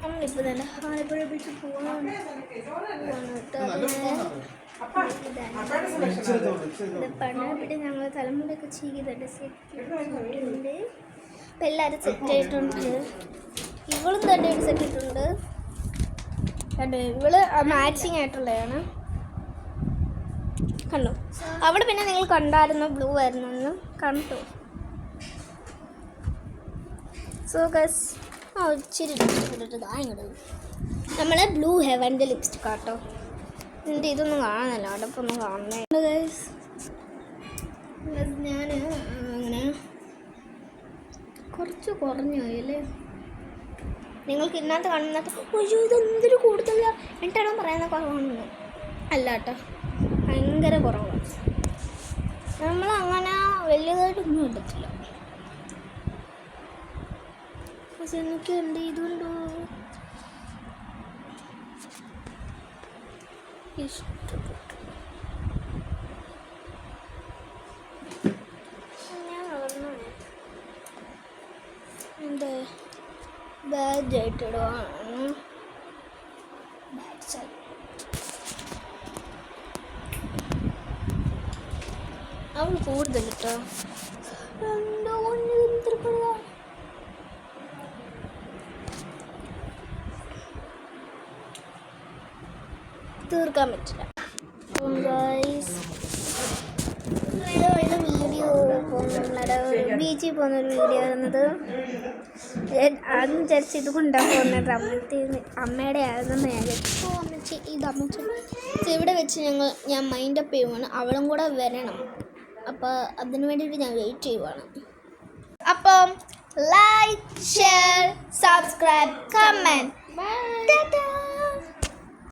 നമ്മളിപ്പോൾ തന്നെ ആലപ്പുഴ ബീച്ചിൽ പോവാണ് പണ്ടപ്പെട്ട് ഞങ്ങൾ തലമുറയൊക്കെ ചെയ്തിട്ടുണ്ട് സെറ്റ്. ഇപ്പം എല്ലാവരും സെറ്റായിട്ടുണ്ട്. ഇവളും തന്നെ ഒരു സെറ്റ് ഇട്ടുണ്ട്. കണ്ടോ, ഇവള് മാച്ചിങ് ആയിട്ടുള്ളതാണ്. കണ്ടോ, അവിടെ പിന്നെ നിങ്ങൾ കണ്ടായിരുന്നു ബ്ലൂ ആയിരുന്നു കണ്ടോ. സോ ഗസ് ഇച്ചിരി ഇങ്ങോട്ട് നമ്മൾ ബ്ലൂ ഹെവൻ്റെ ലിപ്സ്റ്റിക് ആട്ടോ. എൻ്റെ ഇതൊന്നും കാണുന്നില്ല, അടപ്പൊന്നും കാണുന്നേ ഗൈസ്. ഞാൻ അങ്ങനെ കുറച്ച് കുറഞ്ഞു പോയല്ലേ. നിങ്ങൾക്ക് ഇന്നത്തെ കാണുന്നത് അയ്യോ ഇതെന്തൊരു കൂടുതല എന്നിട്ടാണോ പറയുന്ന കുറവാണെന്ന് അല്ല കേട്ടോ, ഭയങ്കര കുറവാണ്. നമ്മളങ്ങനെ വലിയതായിട്ടൊന്നും എടുത്തില്ല. പക്ഷെ എനിക്കുണ്ട് ഇതുണ്ടോ ഇഷ്ടപ്പെട്ടു. ഞാൻ പറഞ്ഞു എൻ്റെ ബാഡായിട്ടിടുവാണ്. ബാഡ് സൈഡ് അവൾ കൂടുതൽ കേട്ടോ. എന്തോ തീർക്കാൻ പറ്റില്ല. വീഡിയോ നമ്മളുടെ ബീച്ചിൽ പോകുന്നൊരു വീഡിയോ ആയിരുന്നത്. ആദ്യം വിചാരിച്ച് ഇത് കൊണ്ടാണ് പോകുന്നത്. അമ്മയുടെ ആയിരുന്നെന്ന് ഞാൻ വിചാരിച്ചു. അമ്മച്ചി ഇത് അമ്മച്ചി ഇവിടെ വെച്ച് ഞാൻ മൈൻഡപ്പ് ചെയ്യുവാണ്. അവളും കൂടെ വരണം. അപ്പോൾ അതിന് വേണ്ടിയിട്ട് ഞാൻ വെയിറ്റ് ചെയ്യുവാണ്. അപ്പം ലൈക്ക്, ഷെയർ, സബ്സ്ക്രൈബ്, കമൻറ്റ്.